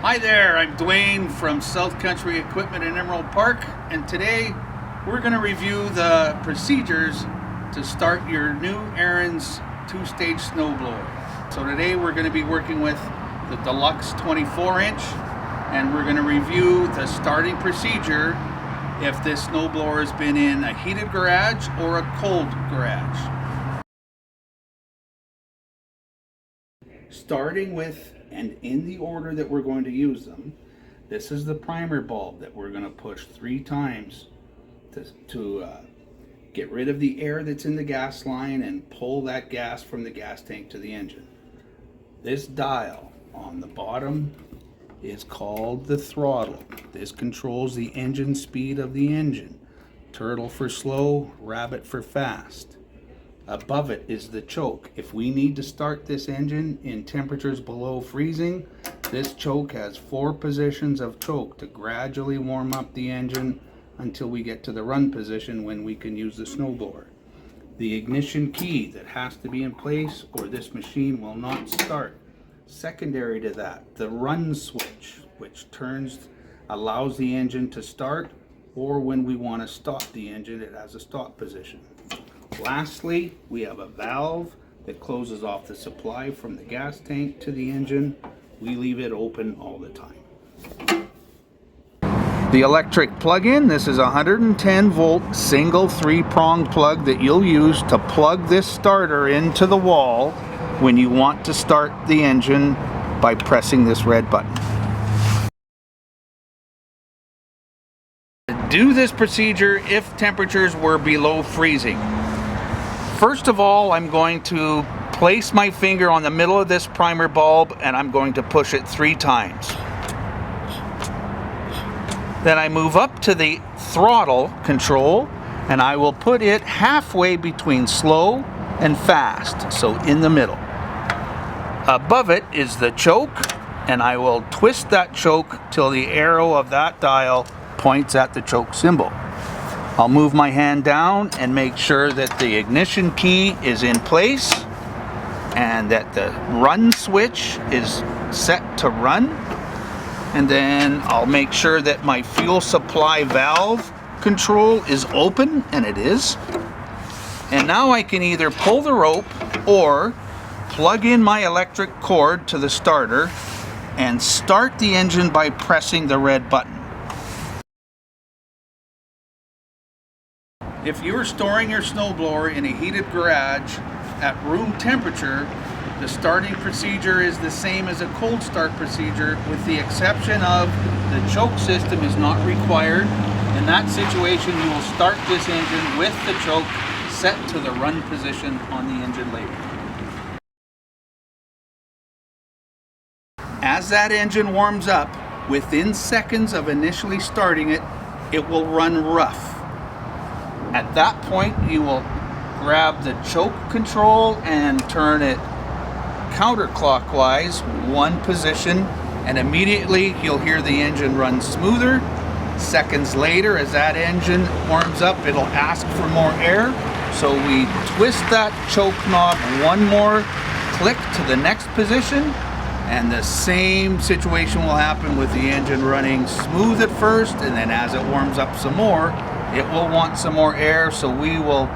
Hi there, I'm Dwayne from South Country Equipment in Emerald Park, and today we're going to review the procedures to start your new Ariens two-stage snowblower. So today we're going to be working with the Deluxe 24-inch, and we're going to review the starting procedure if this snowblower has been in a heated garage or a cold garage. Starting with, and in the order that we're going to use them, this is the primer bulb that we're going to push 3 times to get rid of the air that's in the gas line and pull that gas from the gas tank to the engine. This dial on the bottom is called the throttle. This controls the engine speed of the engine. Turtle for slow, rabbit for fast. Above it is the choke. If we need to start this engine in temperatures below freezing, this choke has 4 positions of choke to gradually warm up the engine until we get to the run position when we can use the snowblower. The ignition key that has to be in place or this machine will not start. Secondary to that, the run switch, which allows the engine to start, or when we want to stop the engine, it has a stop position. Lastly, we have a valve that closes off the supply from the gas tank to the engine. We leave it open all the time. The electric plug-in, this is a 110 volt single 3-prong plug that you'll use to plug this starter into the wall when you want to start the engine by pressing this red button. Do this procedure if temperatures were below freezing. First of all, I'm going to place my finger on the middle of this primer bulb and I'm going to push it 3 times. Then I move up to the throttle control and I will put it halfway between slow and fast, so in the middle. Above it is the choke, and I will twist that choke till the arrow of that dial points at the choke symbol. I'll move my hand down and make sure that the ignition key is in place and that the run switch is set to run. And then I'll make sure that my fuel supply valve control is open, and it is. And now I can either pull the rope or plug in my electric cord to the starter and start the engine by pressing the red button. If you're storing your snowblower in a heated garage at room temperature, the starting procedure is the same as a cold start procedure, with the exception of the choke system is not required. In that situation, you will start this engine with the choke set to the run position on the engine label. As that engine warms up, within seconds of initially starting it, it will run rough. At that point, you will grab the choke control and turn it counterclockwise 1 position, and immediately you'll hear the engine run smoother. Seconds later, as that engine warms up, it'll ask for more air. So we twist that choke knob 1 more click to the next position, and the same situation will happen with the engine running smooth at first, and then as it warms up some more, it will want some more air, so we will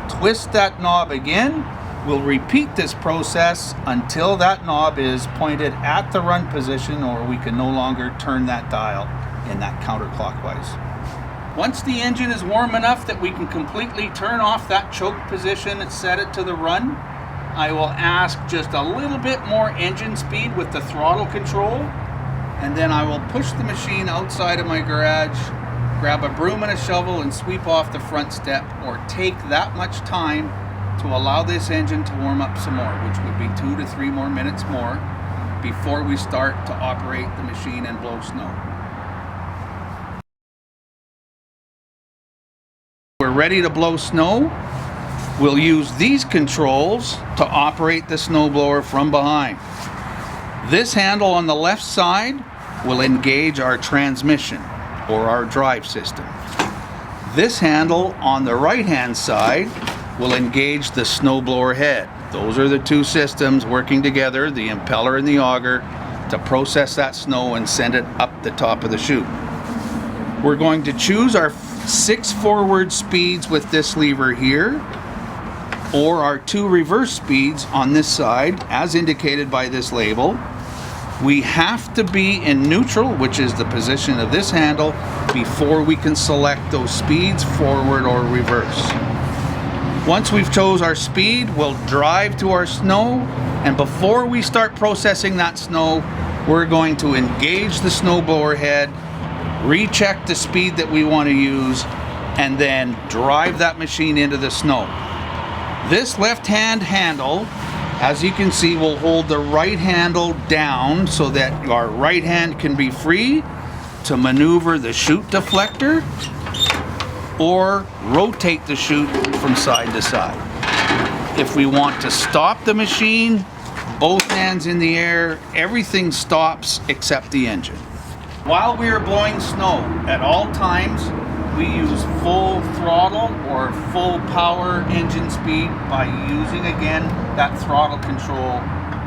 twist that knob again. We'll repeat this process until that knob is pointed at the run position, or we can no longer turn that dial in that counterclockwise. Once the engine is warm enough that we can completely turn off that choke position and set it to the run, I will ask just a little bit more engine speed with the throttle control, and then I will push the machine outside of my garage, grab a broom and a shovel and sweep off the front step, or take that much time to allow this engine to warm up some more, which would be 2 to 3 more minutes more before we start to operate the machine and blow snow. We're ready to blow snow. We'll use these controls to operate the snowblower from behind. This handle on the left side will engage our transmission or our drive system. This handle on the right hand side will engage the snowblower head. Those are the 2 systems working together, the impeller and the auger, to process that snow and send it up the top of the chute. We're going to choose our 6 forward speeds with this lever here, or our 2 reverse speeds on this side, as indicated by this label. We have to be in neutral, which is the position of this handle, before we can select those speeds, forward or reverse. Once we've chose our speed, we'll drive to our snow, and before we start processing that snow, we're going to engage the snowblower head, recheck the speed that we want to use, and then drive that machine into the snow. This left-hand handle, as you can see, will hold the right handle down so that our right hand can be free to maneuver the chute deflector or rotate the chute from side to side. If we want to stop the machine, both hands in the air, everything stops except the engine. While we are blowing snow, at all times, we use full throttle or full power engine speed by using, again, that throttle control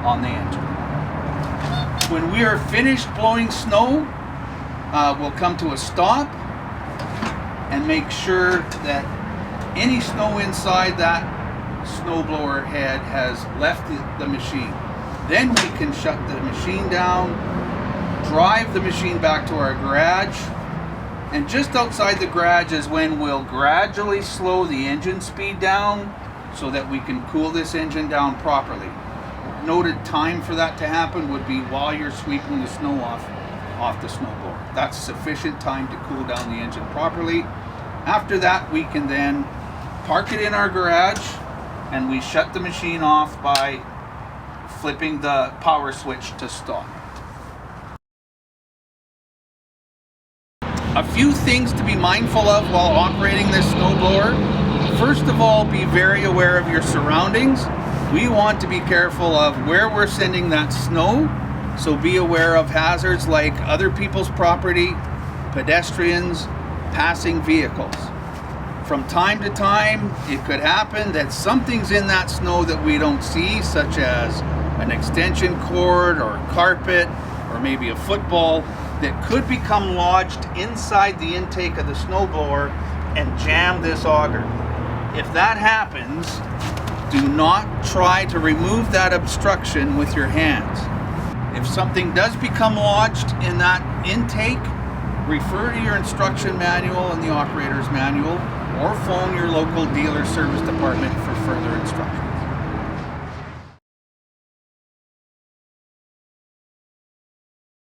on the engine. When we are finished blowing snow, we'll come to a stop and make sure that any snow inside that snowblower head has left the machine. Then we can shut the machine down, drive the machine back to our garage, and just outside the garage is when we'll gradually slow the engine speed down so that we can cool this engine down properly. Noted time for that to happen would be while you're sweeping the snow off the snowblower. That's sufficient time to cool down the engine properly. After that, we can then park it in our garage, and we shut the machine off by flipping the power switch to stop. A few things to be mindful of while operating this snowblower. First of all, be very aware of your surroundings. We want to be careful of where we're sending that snow, so be aware of hazards like other people's property, pedestrians, passing vehicles. From time to time, it could happen that something's in that snow that we don't see, such as an extension cord or carpet or maybe a football, that could become lodged inside the intake of the snowblower and jam this auger. If that happens, do not try to remove that obstruction with your hands. If something does become lodged in that intake, refer to your instruction manual and the operator's manual, or phone your local dealer service department for further instruction.